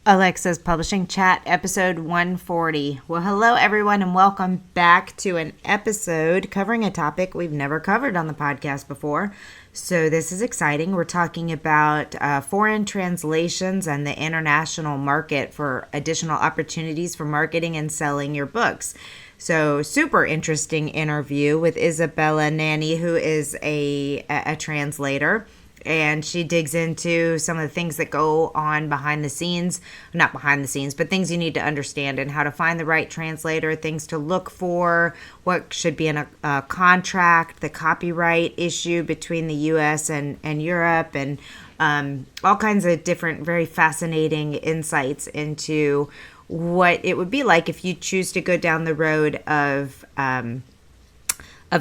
Alexa's Publishing Chat, episode 140. Well, hello, everyone, and welcome back to an episode covering a topic we've never covered on the podcast before. So, this is exciting. We're talking about foreign translations and the international market for additional opportunities for marketing and selling your books. So, super interesting interview with Isabella Nanni, who is a translator. And she digs into some of the things that go on behind the scenes, not behind the scenes, but things you need to understand and how to find the right translator, things to look for, what should be in a contract, the copyright issue between the US and Europe, and all kinds of different, very fascinating insights into what it would be like if you choose to go down the road of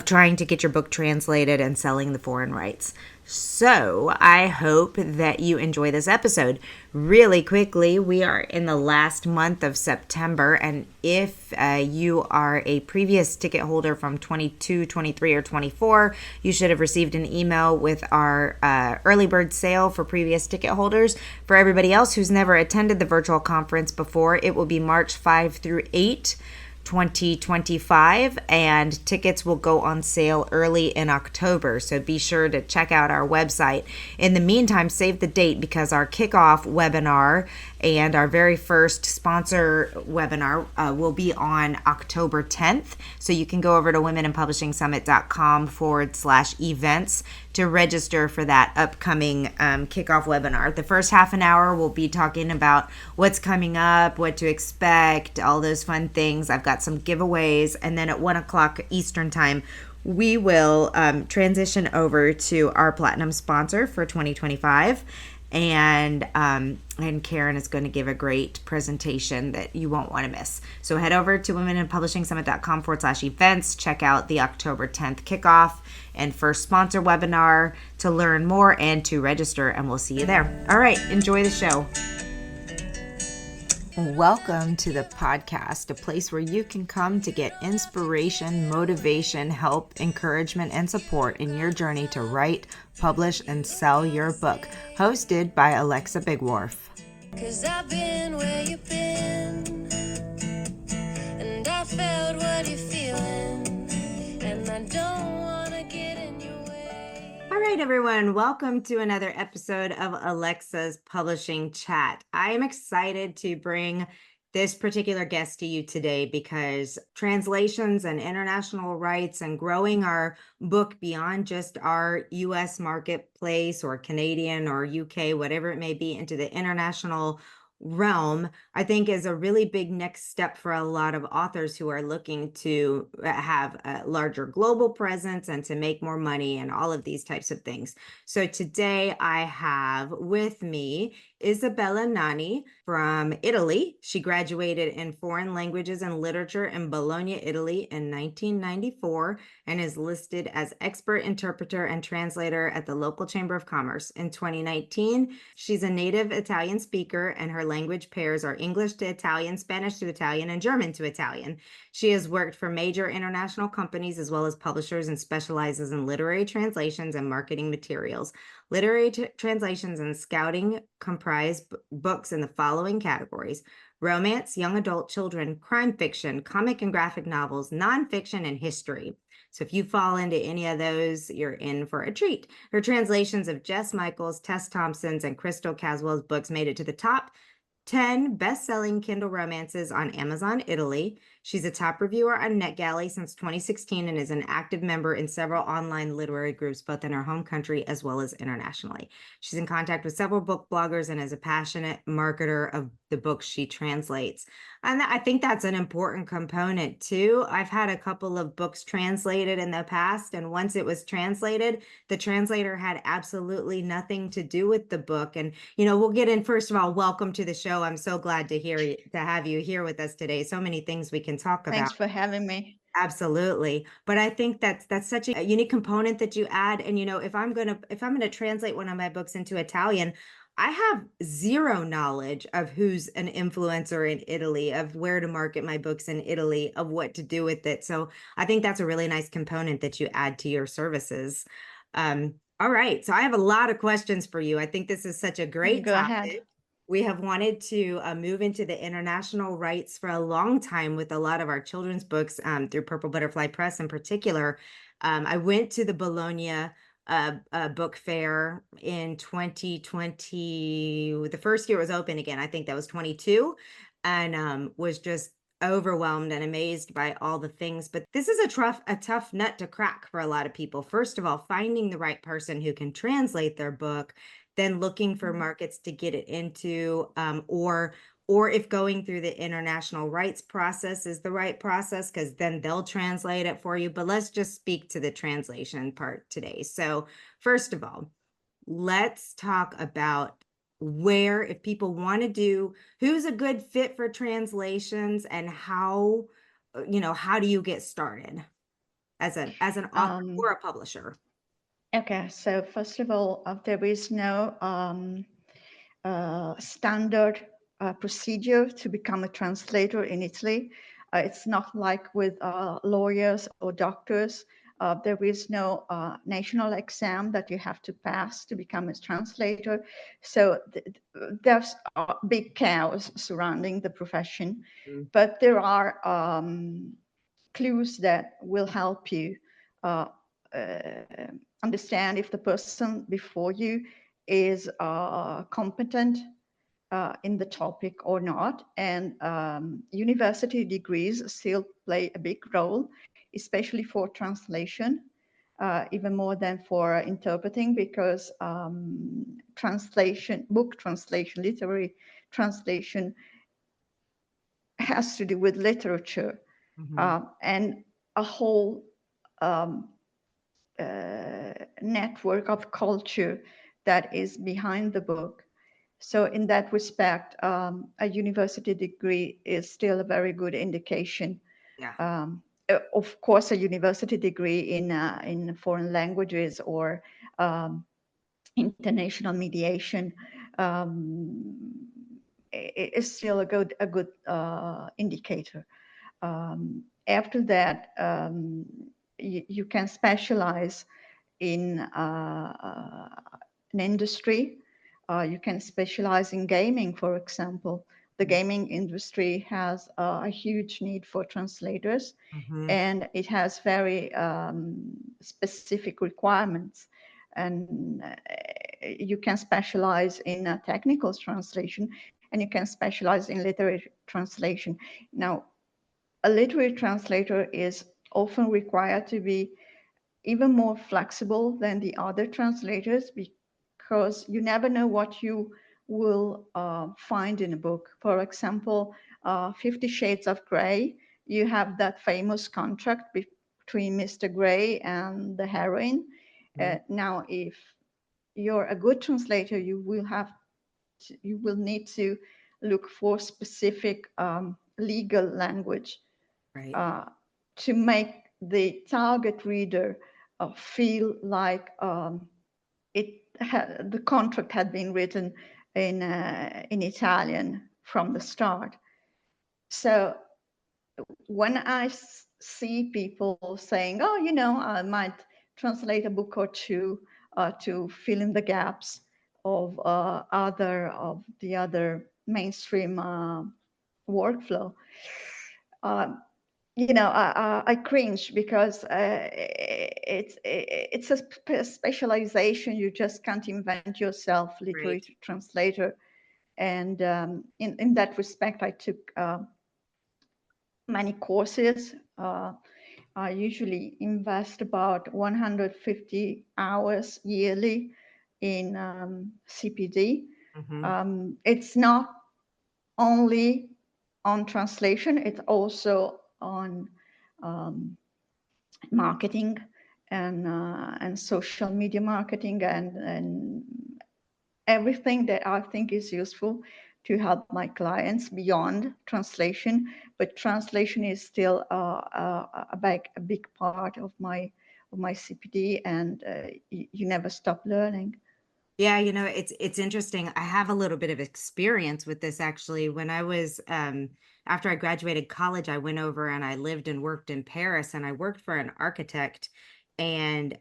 trying to get your book translated and selling the foreign rights. So I hope that you enjoy this episode. Really quickly, we are in the last month of September, and if you are a previous ticket holder from 22, 23, or 24, you should have received an email with our early bird sale for previous ticket holders. For everybody else who's never attended the virtual conference before, it will be March 5 through 8. 2025, and tickets will go on sale early in October, so be sure to check out our website. In the meantime, save the date because our kickoff webinar and our very first sponsor webinar will be on October 10th, so you can go over to womenandpublishingsummit.com/events to register for that upcoming kickoff webinar. The first half an hour we'll be talking about what's coming up, what to expect, all those fun things. I've got some giveaways, and then at 1 o'clock Eastern time we will transition over to our platinum sponsor for 2025, and Karen is going to give a great presentation that you won't want to miss. So head over to womenandpublishingsummit.com/events, check out the October 10th kickoff and first sponsor webinar to learn more and to register, and we'll see you there. All right, enjoy the show. Welcome to the podcast, a place where you can come to get inspiration, motivation, help, encouragement, and support in your journey to write, publish, and sell your book. Hosted by Alexa Bigwharf. 'Cause I've been where you've been, and I felt what you're feeling, and I don't want to get in your way. All right, everyone, welcome to another episode of Alexa's Publishing Chat. I am excited to bring this particular guest to you today because translations and international rights and growing our book beyond just our US marketplace or Canadian or UK, whatever it may be, into the international realm, I think is a really big next step for a lot of authors who are looking to have a larger global presence and to make more money and all of these types of things. So today I have with me Isabella Nanni from Italy. She graduated in foreign languages and literature in Bologna, Italy in 1994 and is listed as expert interpreter and translator at the local Chamber of Commerce. In 2019, she's a native Italian speaker and her language pairs are English to Italian, Spanish to Italian, and German to Italian. She has worked for major international companies as well as publishers and specializes in literary translations and marketing materials. Literary translations and scouting comprise books in the following categories: romance, young adult, children, crime fiction, comic and graphic novels, nonfiction, and history. So if you fall into any of those, you're in for a treat. Her translations of Jess Michaels, Tess Thompson's, and Crystal Caswell's books made it to the top 10 best-selling Kindle romances on Amazon Italy. She's a top reviewer on NetGalley since 2016 and is an active member in several online literary groups, both in her home country as well as internationally. She's in contact with several book bloggers and is a passionate marketer of the books she translates. And I think that's an important component too. I've had a couple of books translated in the past, and once it was translated, the translator had absolutely nothing to do with the book. And, we'll get in. First of all, welcome to the show. I'm so glad to have you here with us today. So many things we can talk about. Thanks for having me. Absolutely. But I think that's such a unique component that you add. And, if I'm going to translate one of my books into Italian, I have zero knowledge of who's an influencer in Italy, of where to market my books in Italy, of what to do with it. So I think that's a really nice component that you add to your services. All right. So I have a lot of questions for you. I think this is such a great Go topic. ahead. We have wanted to move into the international rights for a long time with a lot of our children's books through Purple Butterfly Press in particular. I went to the Bologna book fair in 2020. The first year it was open again. I think that was 22, and was just overwhelmed and amazed by all the things. But this is a tough nut to crack for a lot of people. First of all, finding the right person who can translate their book, then looking for markets to get it into, or if going through the international rights process is the right process, because then they'll translate it for you. But let's just speak to the translation part today. So first of all, let's talk about where, if people want to do, who's a good fit for translations, and how, how do you get started as an author or a publisher? Okay, so first of all, there is no standard procedure to become a translator in Italy. It's not like with lawyers or doctors. There is no national exam that you have to pass to become a translator. So there's big chaos surrounding the profession, but there are clues that will help you uh, understand if the person before you is competent in the topic or not. And university degrees still play a big role, especially for translation, even more than for interpreting, because translation, book translation, literary translation has to do with literature and a whole network of culture that is behind the book. So in that respect, a university degree is still a very good indication. Yeah. Of course, a university degree in foreign languages or international mediation is still a good indicator. After that, you can specialize in an industry. You can specialize in gaming, for example. The gaming industry has a huge need for translators, and it has very specific requirements. And you can specialize in technical translation, and you can specialize in literary translation. Now, a literary translator is often required to be even more flexible than the other translators, because you never know what you will find in a book. For example, 50 Shades of Grey, you have that famous contract between Mr. Grey and the heroine. Now, if you're a good translator, you will need to look for specific legal language Right. to make the target reader feel like the contract had been written in Italian from the start. So when I see people saying, "Oh, I might translate a book or two to fill in the gaps of the other mainstream workflow," I cringe, because it's a specialization. You just can't invent yourself, literary Right. translator. And in that respect, I took many courses. I usually invest about 150 hours yearly in CPD. It's not only on translation, it's also on marketing and social media marketing and everything that I think is useful to help my clients beyond translation. But translation is still a big part of my CPD, and you never stop learning. Yeah, it's interesting. I have a little bit of experience with this actually. When I was after I graduated college, I went over and I lived and worked in Paris, and I worked for an architect, and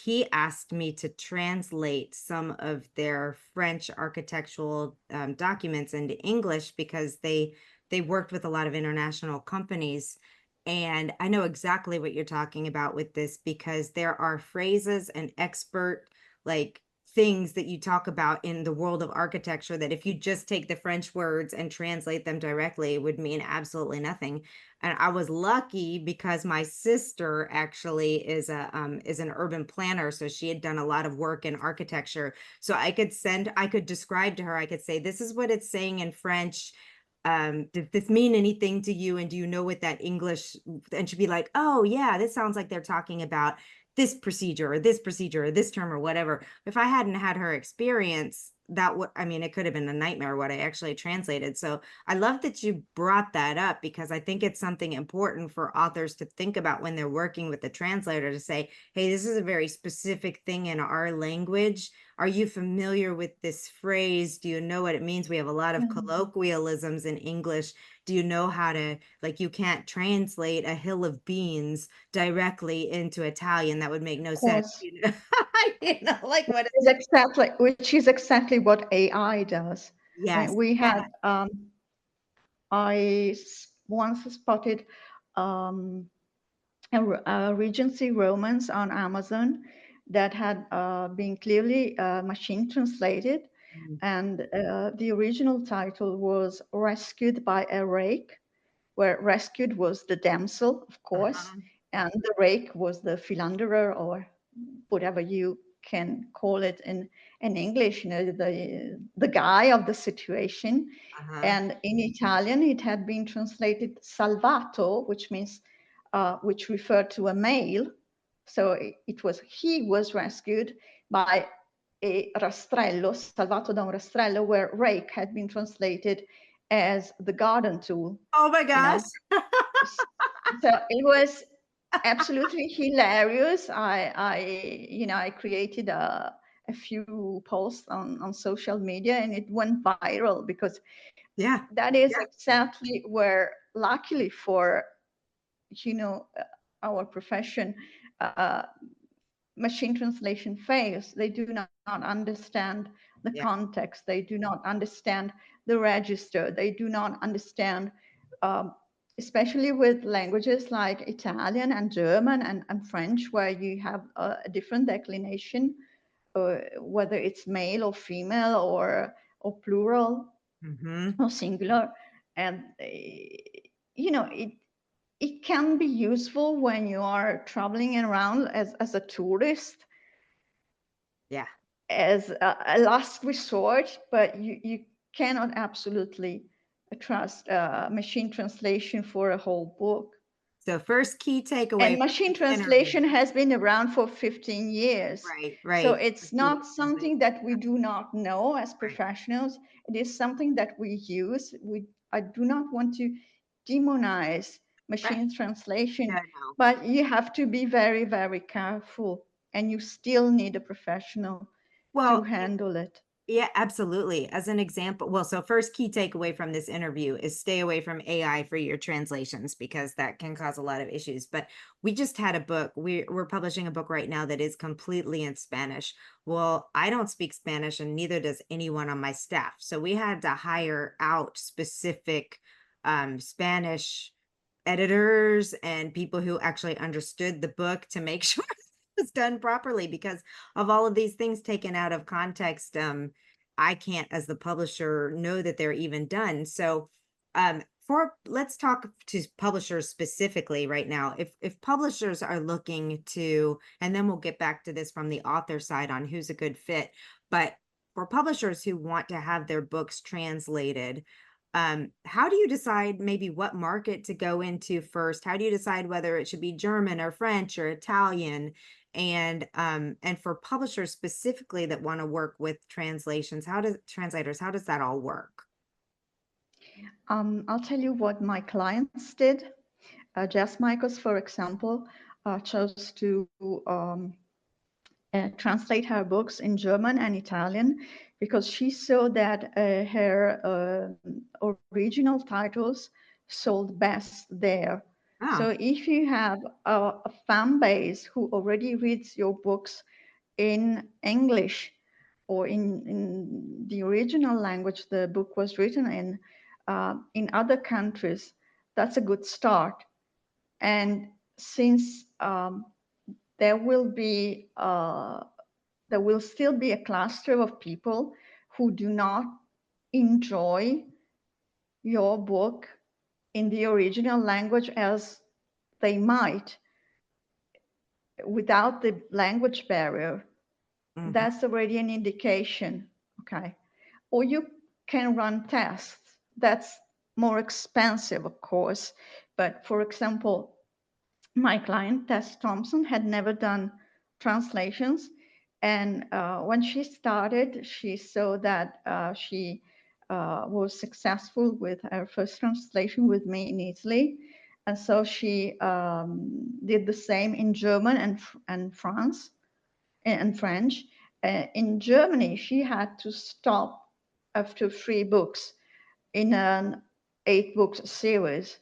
he asked me to translate some of their French architectural documents into English because they worked with a lot of international companies. And I know exactly what you're talking about with this because there are phrases and expert like things that you talk about in the world of architecture that if you just take the French words and translate them directly, it would mean absolutely nothing. And I was lucky because my sister actually is an urban planner, so she had done a lot of work in architecture. So I could describe to her, I could say, this is what it's saying in French. Did this mean anything to you? And do you know what that English? And she'd be like, oh yeah, this sounds like they're talking about this procedure or this term or whatever. If I hadn't had her experience, that would, I mean, it could have been a nightmare what I actually translated. So I love that you brought that up because I think it's something important for authors to think about when they're working with the translator to say, hey, this is a very specific thing in our language. Are you familiar with this phrase? Do you know what it means? We have a lot of Mhm. colloquialisms in English. Do you know how to, like, you can't translate a hill of beans directly into Italian. That would make no Of sense. course, You know, like what? which is exactly what AI does. I mean, Yes. we Yeah. had once spotted um, a Regency romance on Amazon that had been clearly machine translated, Mm. and the original title was "Rescued by a Rake," where rescued was the damsel, of course, Uh-huh. and the rake was the philanderer, or whatever you can call it in English, you know, the guy of the situation. Uh-huh. And in Italian, it had been translated salvato, which means, which referred to a male. So it was, he was rescued by a rastrello, salvato da un rastrello, where rake had been translated as the garden tool, Oh my you gosh. know. So it was absolutely hilarious. I created a few posts on social media, and it went viral because Yeah. that is Yeah. exactly where, luckily for, you know, our profession, uh, machine translation fails. They do not understand the Yeah. context. They do not understand the register. They do not understand, um, especially with languages like Italian and German and French, where you have a different declination, whether it's male or female or plural Mm-hmm. or singular. And, it can be useful when you are traveling around as a tourist, Yeah. as a last resort, but you cannot absolutely trust machine translation for a whole book. So first key takeaway And from machine this interview. translation has been around for 15 years. Right. So Right. it's Machine not translation. something that we do not know as Right. professionals. It is something that we use. I do not want to demonize Right. machine No, translation, no. but you have to be very, very careful, and you still need a professional to Well, handle it. yeah, absolutely. As an example, well, so first key takeaway from this interview is stay away from AI for your translations because that can cause a lot of issues. But we just had a book. We're publishing a book right now that is completely in Spanish. Well, I don't speak Spanish and neither does anyone on my staff. So we had to hire out specific Spanish editors and people who actually understood the book to make sure it was done properly because of all of these things taken out of context. I can't, as the publisher, know that they're even done. So, for let's talk to publishers specifically right now. If publishers are looking to, and then we'll get back to this from the author side on who's a good fit, but for publishers who want to have their books translated, how do you decide maybe what market to go into first? How do you decide whether it should be German or French or Italian? And for publishers specifically that want to work with translations, how does that all work? I'll tell you what my clients did. Jess Michaels, for example, chose to translate her books in German and Italian because she saw that her original titles sold best there. Oh. So if you have a fan base who already reads your books in English or in the original language the book was written in other countries, that's a good start. And since there will be there will still be a cluster of people who do not enjoy your book in the original language as they might without the language barrier, Hmm. that's already an indication, okay? Or you can run tests. That's more expensive, of course. But for example, my client, Tess Thompson, had never done translations. And when she started, she saw that she was successful with her first translation with me in Italy. And so she did the same in German and France and French. In Germany, she had to stop after 3 books in an 8 book series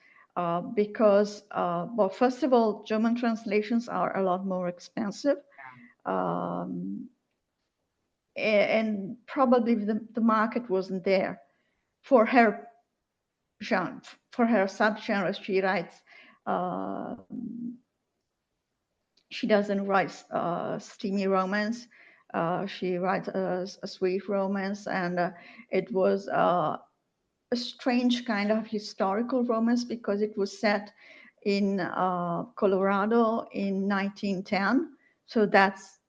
because, well, first of all, German translations are a lot more expensive. Um, and probably the market wasn't there for her genre, for her subgenre. She writes, she doesn't write steamy romance. She writes a sweet romance, and it was a strange kind of historical romance because it was set in Colorado in 1910. So that's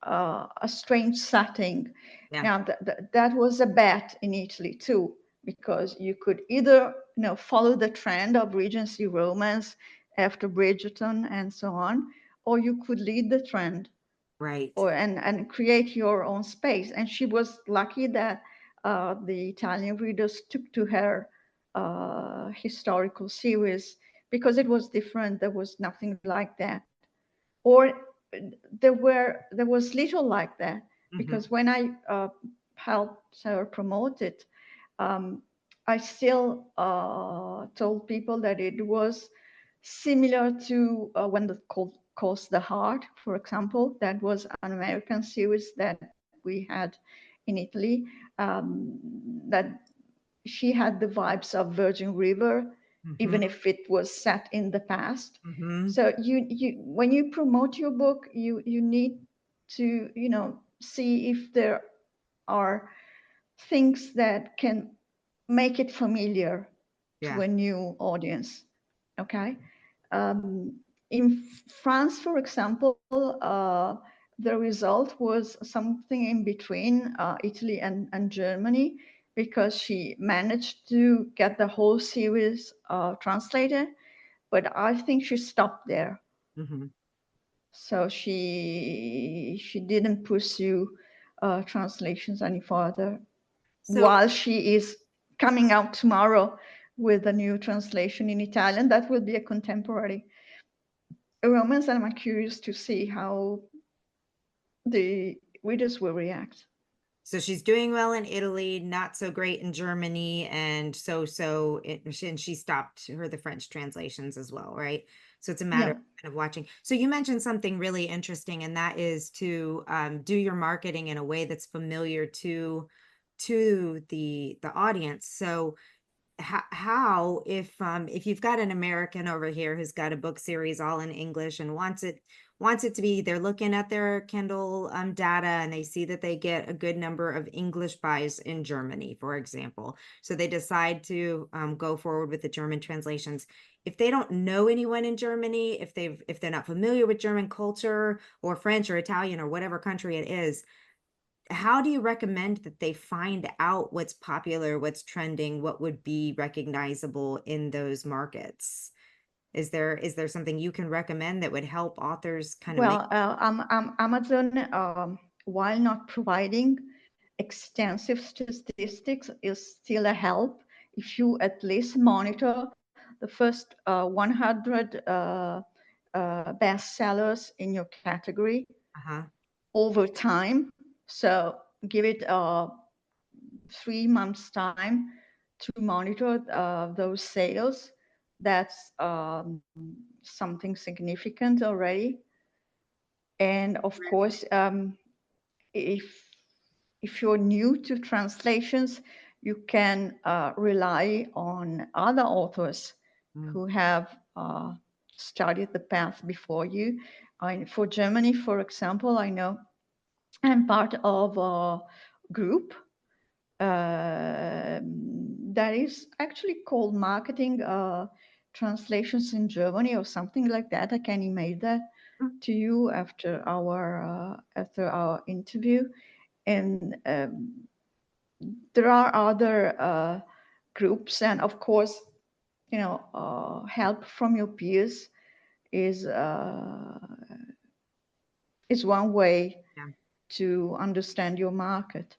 a strange setting. Yeah. Now that was a bet in Italy too, because you could either follow the trend of Regency romance after Bridgerton and so on, or you could lead the trend Right. or and create your own space. And she was lucky that the Italian readers took to her historical series because it was different. There was nothing like that, or there was little like that Hmm. because when I helped her promote it, um, I still told people that it was similar to when the Calls the Heart, for example. That was an American series that we had in Italy. That she had the vibes of Virgin River, even Hmm. if it was set in the past. Hmm. So you when you promote your book, you need to see if there are things that can make it familiar to Yeah. a new audience. Okay. In France, for example, the result was something in between Italy and Germany because she managed to get the whole series translated, but I think she stopped there. Hmm. So she didn't pursue translations any further So, while she is coming out tomorrow with a new translation in Italian that will be a contemporary romance, and I'm curious to see how the readers will react. so she's doing well in Italy, not so great in Germany, and and she stopped the French translations as well, right? So it's a matter Yeah. of kind of watching. So you mentioned something really interesting, and that is to do your marketing in a way that's familiar to the audience. So how if you've got an American over here who's got a book series all in English and wants it to be, they're looking at their Kindle data and they see that they get a good number of English buys in Germany, for example. So they decide to go forward with the German translations. If they don't know anyone in Germany, if they're not familiar with German culture or French or Italian or whatever country it is, how do you recommend that they find out what's popular, what's trending, what would be recognizable in those markets? Is there something you can recommend that would help authors kind of make? Well, Amazon, while not providing extensive statistics, is still a help if you at least monitor the first 100 bestsellers in your category Uh-huh. over time. So give it 3 months time to monitor those sales. That's something significant already. And of course, if you're new to translations, you can rely on other authors Mm. who have studied the path before you. For Germany, for example, I know I'm part of a group that is actually called Marketing Translations in Germany or something like that. I can email that Mm. to you after our interview. And there are other groups, and of course, help from your peers is uh, is one way Yeah. to understand your market.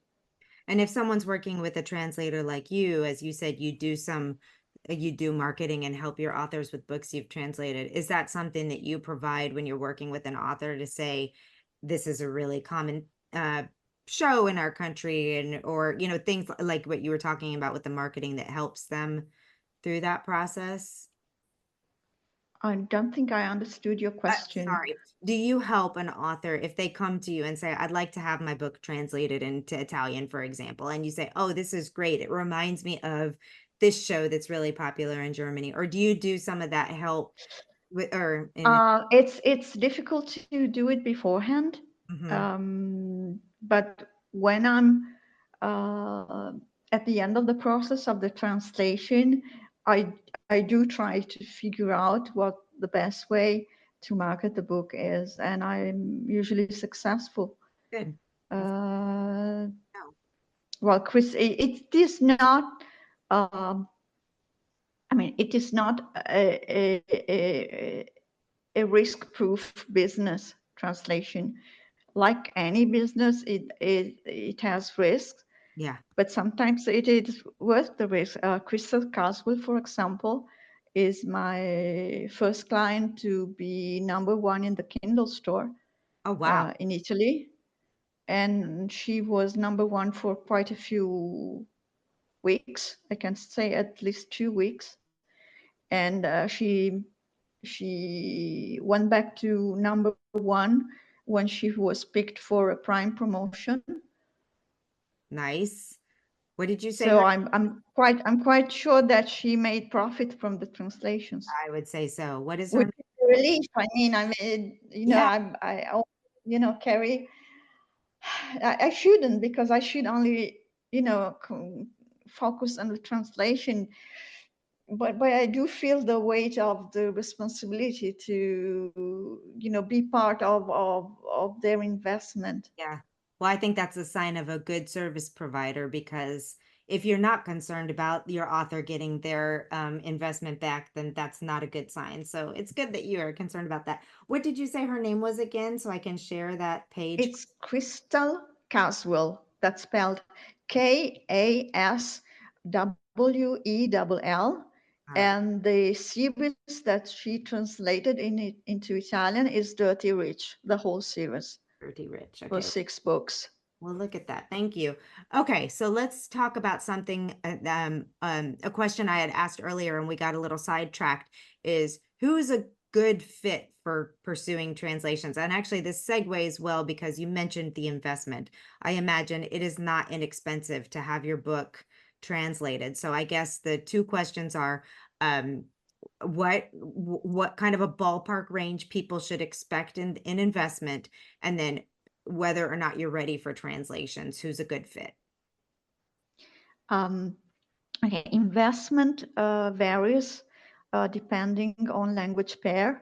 And if someone's working with a translator like you, as you said, you do marketing and help your authors with books you've translated. Is that something that you provide when you're working with an author to say, this is a really common show in our country, and or things like what you were talking about with the marketing that helps them through that process? I don't think I understood your question. Sorry. Do you help an author if they come to you and say, I'd like to have my book translated into Italian, for example, and you say, oh, this is great. It reminds me of this show that's really popular in Germany. Or do you do some of that help with, or in, It's difficult to do it beforehand, mhm. but when I'm uh, at the end of the process of the translation, I do try to figure out what the best way to market the book is, and I'm usually successful. Good. That's Uh, no. well, Chris, it is not. Um, I mean, it is not a risk-proof business translation. Like any business, it has risks, Yeah. but sometimes it is worth the risk. Crystal Caswell, for example, is my first client to be number one in the Kindle store Oh, wow. in Italy. And she was number one for quite a few weeks. I can say at least 2 weeks. And she went back to number one when she was picked for a Prime promotion. Nice. What did you say So her? I'm quite sure that she made profit from the translations, I would say so. What is her which name? is a relief. Yeah. Carry. I shouldn't, because I should only focus on the translation, but I do feel the weight of the responsibility to be part of their investment. Yeah. Well, I think that's a sign of a good service provider, because if you're not concerned about your author getting their investment back, then that's not a good sign. So it's good that you are concerned about that. What did you say her name was again, so I can share that page? It's Crystal Caswell. That's spelled Kaswell. All right. And the series that she translated into Italian is Dirty Rich, the whole series Pretty rich. for Okay. 6 books. Well, look at that. Thank you. Okay, so let's talk about something, a question I had asked earlier and we got a little sidetracked, is who is a good fit for pursuing translations? And actually, this segues well because you mentioned the investment. I imagine it is not inexpensive to have your book translated. So I guess the two questions are, um, what kind of a ballpark range people should expect in investment, and then whether or not you're ready for translations, who's a good fit. Um, okay, investment varies depending on language pair.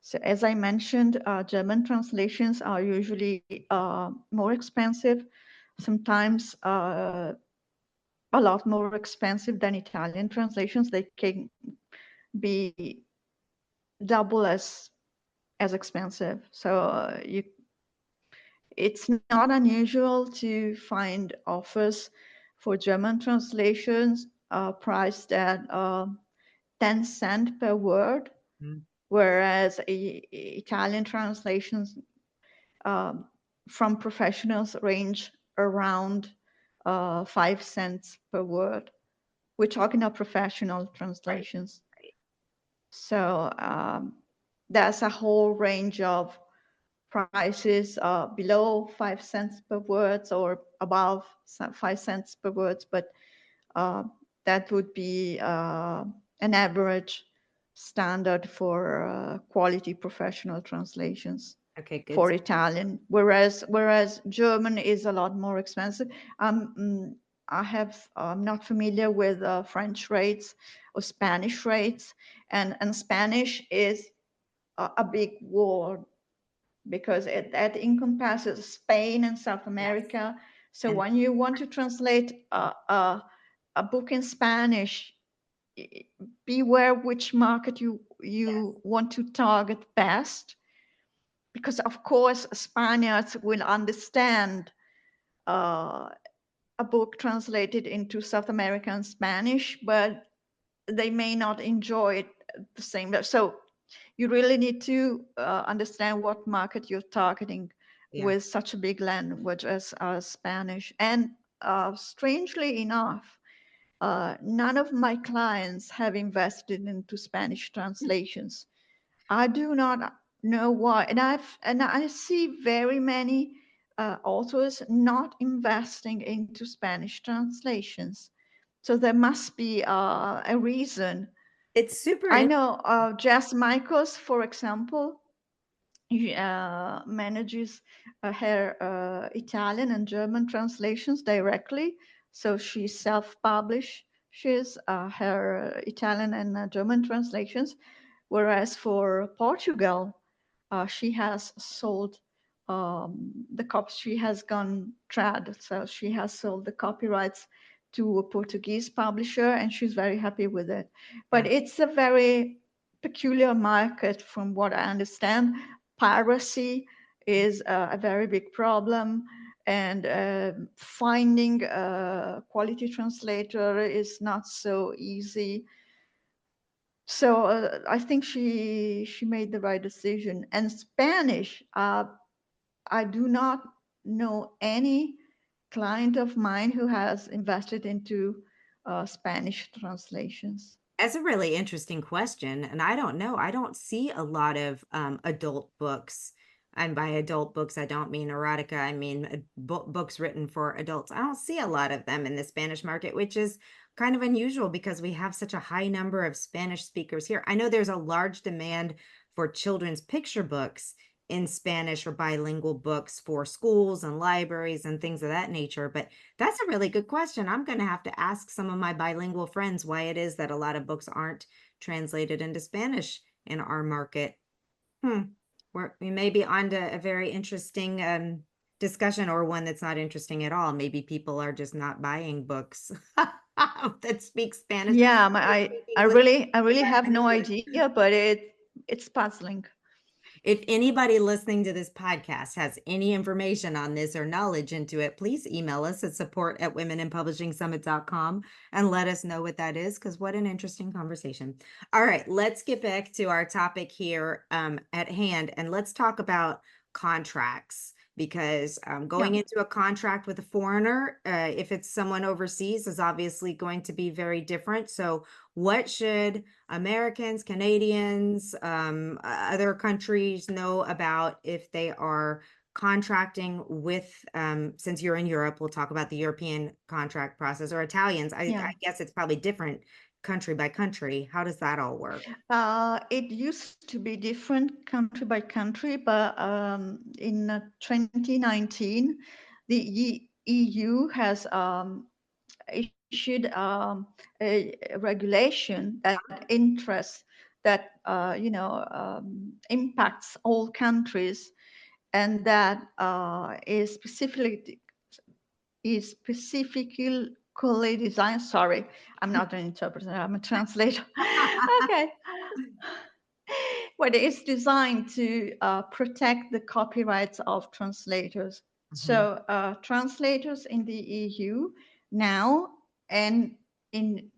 So as I mentioned, German translations are usually more expensive, sometimes a lot more expensive than Italian translations. They can be double as expensive. So it's not unusual to find offers for German translations priced at 10 cents per word, Mm. whereas Italian translations um, from professionals range around 5 cents per word. We're talking about professional Right, translations. right. So there's a whole range of prices below 5 cents per words or above 5 cents per words, but uh, that would be an average standard for quality professional translations Okay, good. for Italian, whereas German is a lot more expensive. I'm not familiar with French rates or Spanish rates, and Spanish is a big word because that encompasses Spain and South Yes. America. So And when you want to translate a book in Spanish, beware which market yes, you want to target best, because of course Spaniards will understand uh, a book translated into South American Spanish, but they may not enjoy it the same. So you really need to understand what market you're targeting yeah. with such a big language as Spanish. And strangely enough, none of my clients have invested into Spanish translations. I do not know why, and I see very many authors not investing into Spanish translations. So there must be a reason. It's super I in- know Jess Michaels, for example, manages her Italian and German translations directly. So she self-publishes her Italian and German translations. Whereas for Portugal, she has sold the copies. She has gone trad, so she has sold the copyrights to a Portuguese publisher, and she's very happy with it. But yeah. it's a very peculiar market, from what I understand. Piracy is a very big problem, and finding a quality translator is not so easy. So I think she made the right decision. And Spanish, I do not know any client of mine who has invested into Spanish translations. That's a really interesting question. And I don't know. I don't see a lot of adult books. And by adult books, I don't mean erotica. I mean books written for adults. I don't see a lot of them in the Spanish market, which is kind of unusual because we have such a high number of Spanish speakers here. I know there's a large demand for children's picture books in Spanish or bilingual books for schools and libraries and things of that nature. But that's a really good question. I'm going to have to ask some of my bilingual friends why it is that a lot of books aren't translated into Spanish in our market. Hmm. We may be on to a very interesting discussion, or one that's not interesting at all. Maybe people are just not buying books that speak Spanish. Yeah, They're I speaking really have no English. idea, but it's puzzling. If anybody listening to this podcast has any information on this or knowledge into it, please email us at support@womeninpublishingsummit.com and let us know what that is, because what an interesting conversation. All right, let's get back to our topic here at hand, and let's talk about contracts, because Yeah, going into a contract with a foreigner, if it's someone overseas, is obviously going to be very different. So what should Americans, Canadians, other countries know about if they are contracting with, since you're in Europe, we'll talk about the European contract process, or Italians. I yeah. guess it's probably different country by country. How does that all work? It used to be different country by country, but in 2019, the EU has issued a regulation that interests that impacts all countries, and that is specifically designed. Sorry, I'm not an interpreter. I'm a translator. Okay. But it's designed to protect the copyrights of translators. Mhm. So translators in the EU now, and in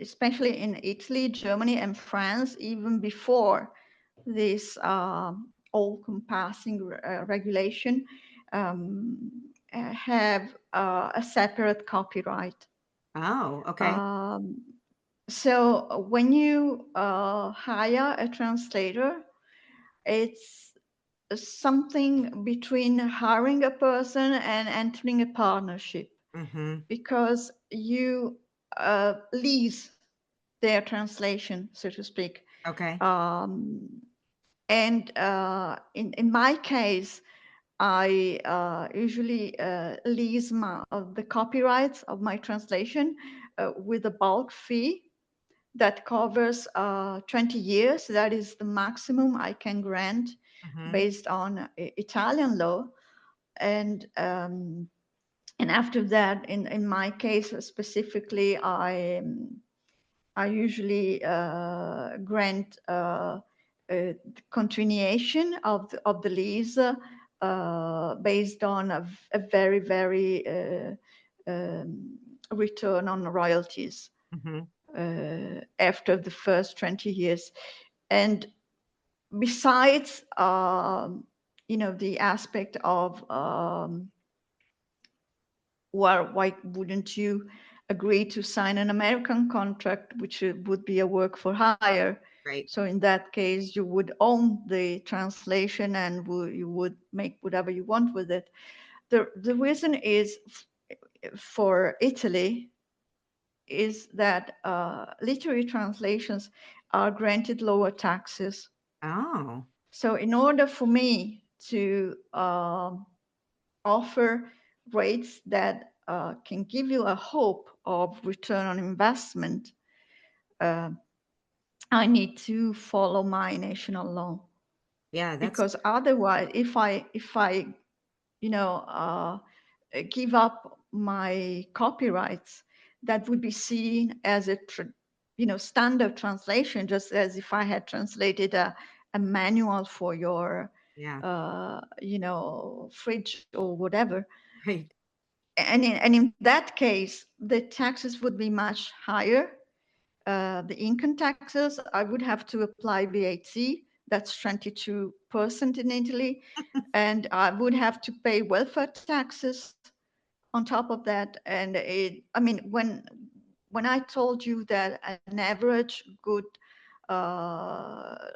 especially in Italy, Germany, and France, even before this all-compassing regulation, um, have a separate copyright. Oh, okay. Um, So when you hire a translator, it's something between hiring a person and entering a partnership, Mm-hmm. because you lease their translation, so to speak. Okay. Um, and in my case, I usually lease the copyrights of my translation with a bulk fee that covers 20 years. That is the maximum I can grant Mm-hmm. based on Italian law. And after that, in my case specifically, I usually grant continuation of the lease based on a very, very return on royalties Mm-hmm. after the first 20 years. And besides, the aspect of, well, why wouldn't you agree to sign an American contract, which would be a work for hire? Right. So in that case, you would own the translation and you would make whatever you want with it. The reason is for Italy is that literary translations are granted lower taxes. Oh, So in order for me to offer rates that can give you a hope of return on investment, uh, I need to follow my national law, yeah, that's because otherwise, if I give up my copyrights, that would be seen as a standard translation, just as if I had translated a manual for your yeah, fridge or whatever. right. And in that case, the taxes would be much higher. The income taxes, I would have to apply VAT. That's 22% in Italy. And I would have to pay welfare taxes on top of that. And when I told you that an average good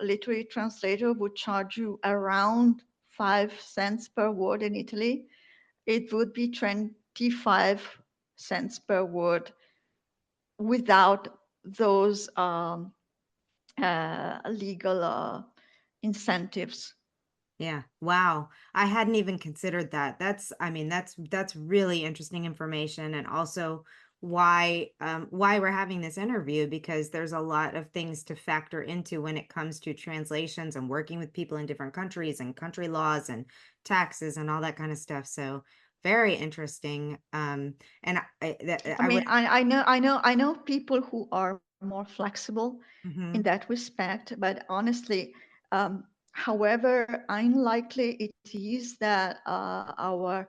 literary translator would charge you around 5 cents per word in Italy, it would be 25 cents per word without those legal incentives. Yeah. Wow. I hadn't even considered that. I mean, that's really interesting information, and also why we're having this interview, because there's a lot of things to factor into when it comes to translations and working with people in different countries and country laws and taxes and all that kind of stuff. So very interesting. And I I would. mean, I know people who are more flexible in Mhm. that respect, but honestly, however unlikely it is that our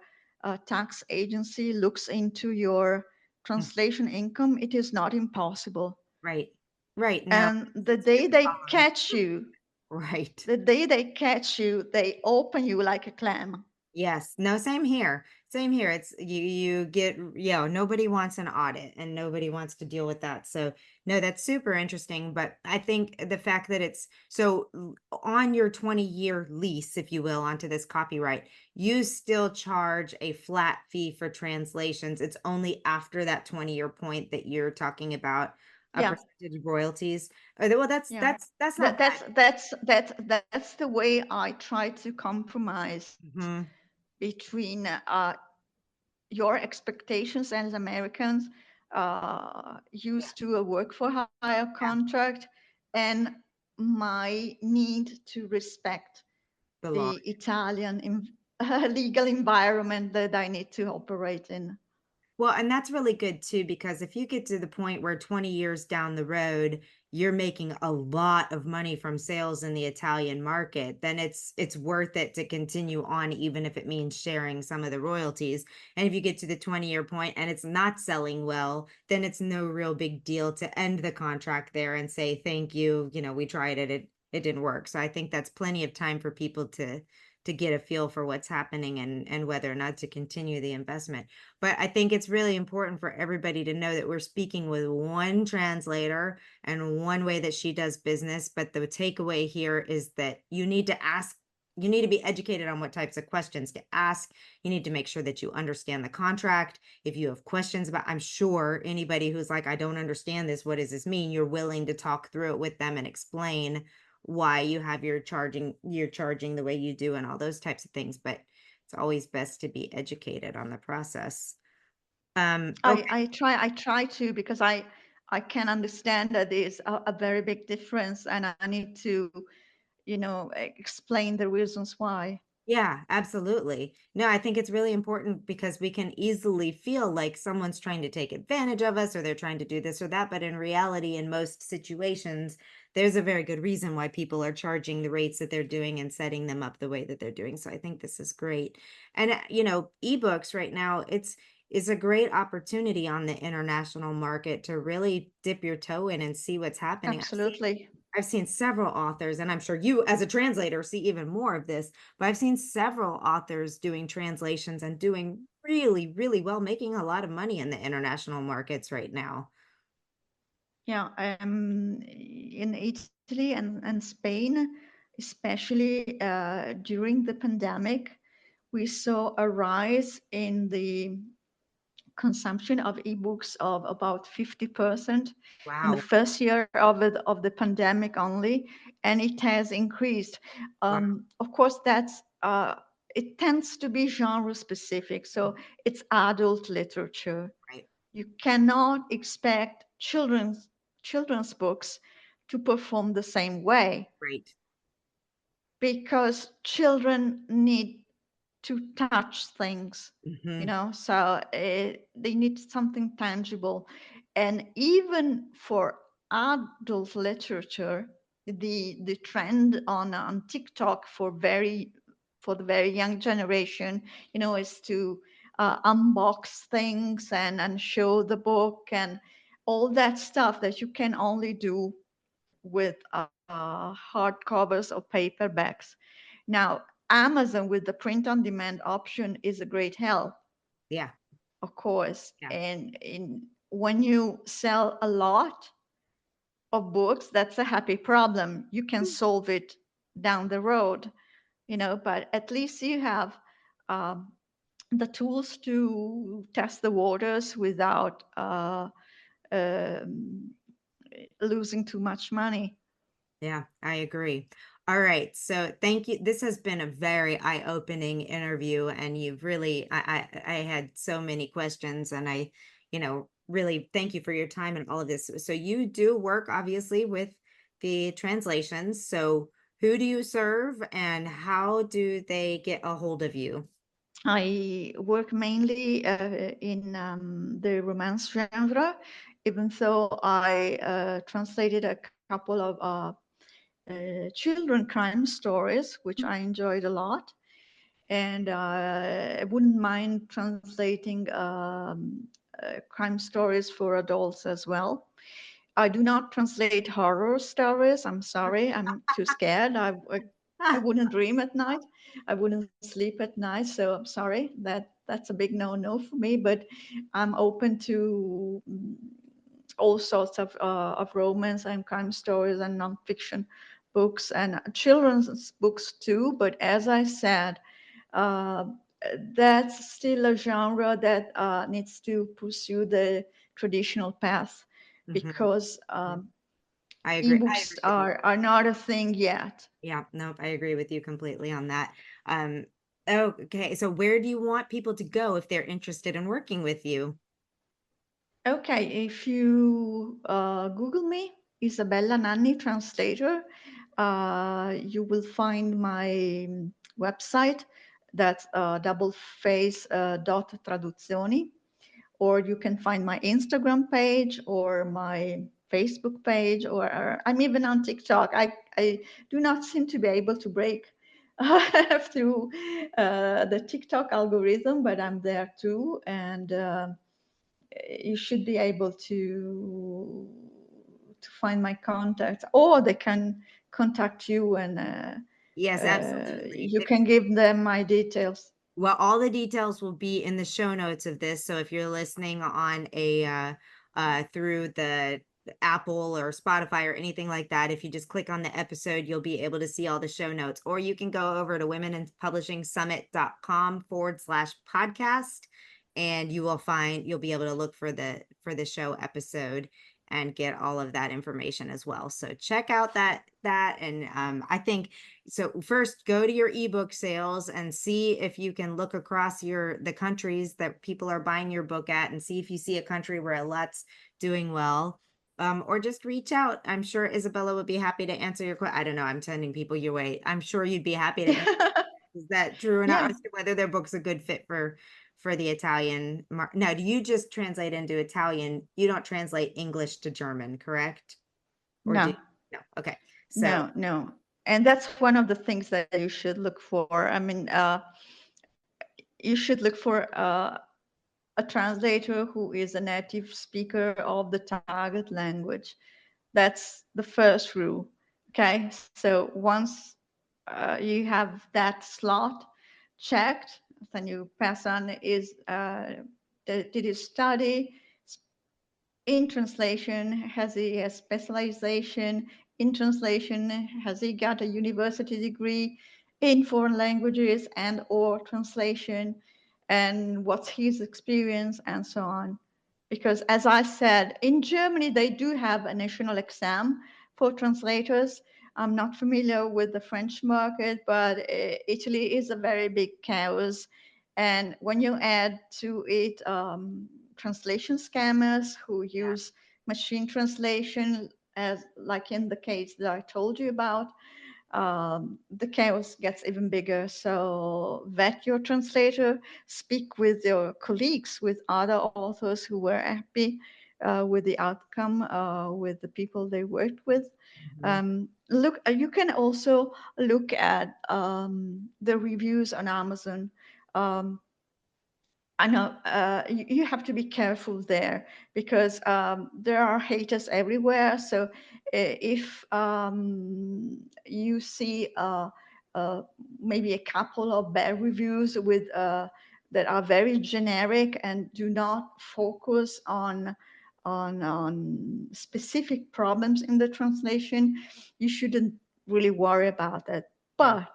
tax agency looks into your Mm. translation income, it is not impossible. Right. Right. No, And the it's day just they following. catch you, Right. the day they catch you, they open you like a clam. Yes. No, same here. Same here. It's you get, nobody wants an audit and nobody wants to deal with that. So, no, that's super interesting, but I think the fact that it's so on your 20-year lease, if you will, onto this copyright, you still charge a flat fee for translations. It's only after that 20-year point that you're talking about a Yeah, percentage of royalties. Well, that's yeah. that's that's not That, bad. that's the way I try to compromise Mhm. between your expectations as Americans, Yeah. used to a work for hire Yeah. contract, and my need to respect The law. the Italian legal environment that I need to operate in. Well, and that's really good too, because if you get to the point where 20 years down the road, you're making a lot of money from sales in the Italian market, then it's worth it to continue on, even if it means sharing some of the royalties. And if you get to the 20-year point and it's not selling well, then it's no real big deal to end the contract there and say, thank you, we tried it, it didn't work. So I think that's plenty of time for people to get a feel for what's happening and whether or not to continue the investment. But I think it's really important for everybody to know that we're speaking with one translator and one way that she does business. But the takeaway here is that you need to ask, you need to be educated on what types of questions to ask. You need to make sure that you understand the contract. If you have questions about, I'm sure anybody who's like, I don't understand this, what does this mean? You're willing to talk through it with them and explain why you have you're charging the way you do and all those types of things. But it's always best to be educated on the process. Okay. I try to, because I can understand that there's a very big difference, and I need to, explain the reasons why. Yeah, absolutely. No, I think it's really important because we can easily feel like someone's trying to take advantage of us or they're trying to do this or that. But in reality, in most situations, there's a very good reason why people are charging the rates that they're doing and setting them up the way that they're doing. So I think this is great. And, ebooks right now, it's a great opportunity on the international market to really dip your toe in and see what's happening. Absolutely. I've seen several authors, and I'm sure you as a translator see even more of this, but I've seen several authors doing translations and doing really, really well, making a lot of money in the international markets right now. Yeah, in Italy and Spain, especially during the pandemic, we saw a rise in the consumption of ebooks of about 50% in the Wow. first year of the pandemic only, and it has increased. Wow. Of course, it tends to be genre specific, so it's adult literature. Right. You cannot expect children's books to perform the same way, Right. because children need to touch things, Hmm. so they need something tangible. And even for adult literature, the trend on TikTok for the very young generation, is to unbox things and show the book and all that stuff that you can only do with hardcovers or paperbacks. Now, Amazon with the print on demand option is a great help, Yeah. of course. Yeah. And when you sell a lot of books, that's a happy problem. You can solve it down the road, but at least you have um, the tools to test the waters without um, losing too much money. Yeah, I agree. All right. So thank you. This has been a very eye-opening interview, and you've really, I had so many questions, and really thank you for your time and all of this. So you do work obviously with the translations. So who do you serve and how do they get a hold of you? I work mainly in the romance genre, even though I translated a couple of children crime stories, which I enjoyed a lot. And I wouldn't mind translating crime stories for adults as well. I do not translate horror stories. I'm sorry, I'm too scared. I wouldn't dream at night. I wouldn't sleep at night. So I'm sorry. That's a big no-no for me. But I'm open to all sorts of romance and crime stories and nonfiction books and children's books too. But as I said, uh, that's still a genre that needs to pursue the traditional path, Mhm. because I agree. I ebooks agree with you. are not a thing yet. Yeah, nope, I agree with you completely on that. Um, okay, so where do you want people to go if they're interested in working with you? Okay, if you Google me, Isabella Nanni, translator, you will find my website. That's doubleface.traduzioni. Or you can find my Instagram page or my Facebook page, or I'm even on TikTok. I do not seem to be able to break through the TikTok algorithm, but I'm there too. And you should be able to find my contacts, or they can contact you and Yes, absolutely. You can give them my details. Well, all the details will be in the show notes of this. So if you're listening on a through the Apple or Spotify or anything like that, if you just click on the episode, you'll be able to see all the show notes. Or you can go over to womeninpublishingsummit.com/podcast, and you'll be able to look for the show episode and get all of that information as well. So check out that and I think so first go to your ebook sales and see if you can look across the countries that people are buying your book at and see if you see a country where a lot's doing well. Or just reach out. I'm sure Isabella would be happy to answer your question. I don't know. I'm sending people your way. I'm sure you'd be happy to answer. Is that true or not? Yeah. As to whether their book's a good fit for the Italian now, do you just translate into Italian? You don't translate English to German, correct? Or do No, no? Okay. So no. And that's one of the things that you should look for. I mean, you should look for a translator who is a native speaker of the target language. That's the first rule. Okay, so once you have that slot checked, then you pass on is did you study in translation? Has he a specialization in translation? Has he got a university degree in foreign languages and or translation? And what's his experience and so on? Because as I said, in Germany, they do have a national exam for translators. I'm not familiar with the French market, but Italy is a very big chaos. And when you add to it translation scammers who use machine translation, as like in the case that I told you about, the chaos gets even bigger. So vet your translator, speak with your colleagues, with other authors who were happy with the outcome, with the people they worked with. Look, you can also look at the reviews on Amazon. I know you have to be careful there because there are haters everywhere. So if you see maybe a couple of bad reviews with that are very generic and do not focus on specific problems in the translation, you shouldn't really worry about that. But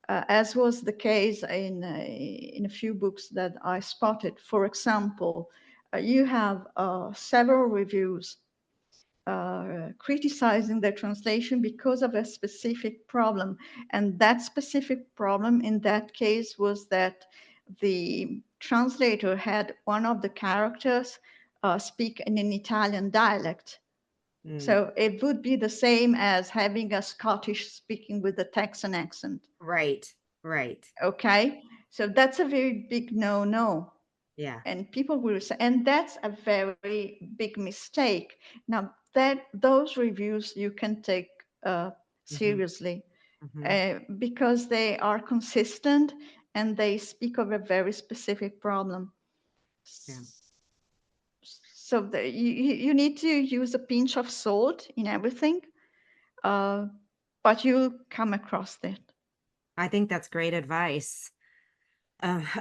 as was the case in a few books that I spotted. For example, you have several reviews criticizing the translation because of a specific problem. And that specific problem in that case was that the translator had one of the characters speak in an Italian dialect. So it would be the same as having a Scottish speaking with a Texan accent. right. Okay, so that's a very big no. Yeah. And people will say, and that's a very big mistake. Now that those reviews you can take seriously because they are consistent and they speak of a very specific problem. Yeah. So you need to use a pinch of salt in everything, but you'll come across it. I think that's great advice.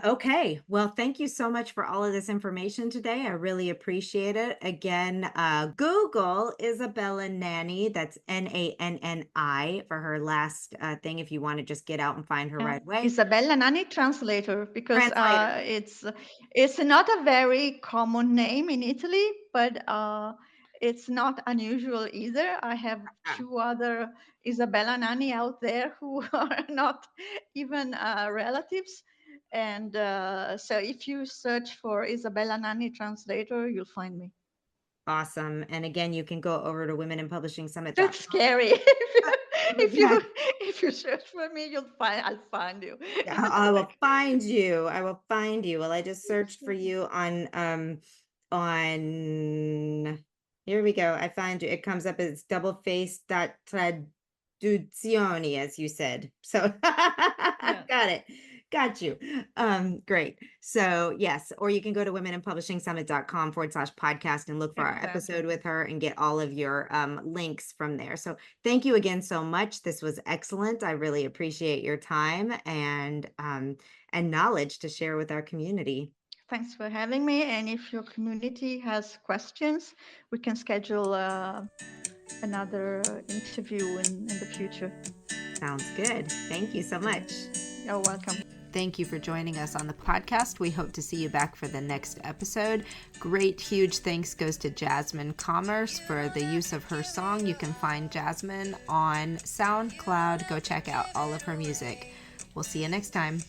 Okay. Well, thank you so much for all of this information today. I really appreciate it. Again, Google Isabella Nanni. That's Nanni for her last thing. If you want to just get out and find her right away. Isabella Nanni, translator, because Translator. it's not a very common name in Italy, but it's not unusual either. I have two other Isabella Nanni out there who are not even relatives. And so if you search for Isabella Nanni, translator, you'll find me. Awesome. And again, you can go over to womeninpublishingsummit.com. That's scary. Yeah. If you search for me, I'll find you. Yeah, I will find you. I will find you. Well, I just searched for you on here we go. I find you. It comes up as double-face.traduzioni, as you said. So got it. Got you. Great. So yes, or you can go to womeninpublishingsummit.com/podcast and look for our Exactly. episode with her and get all of your links from there. So thank you again so much. This was excellent. I really appreciate your time and knowledge to share with our community. Thanks for having me. And if your community has questions, we can schedule another interview in the future. Sounds good. Thank you so much. You're welcome. Thank you for joining us on the podcast. We hope to see you back for the next episode. Great, huge thanks goes to Jasmine Commerce for the use of her song. You can find Jasmine on SoundCloud. Go check out all of her music. We'll see you next time.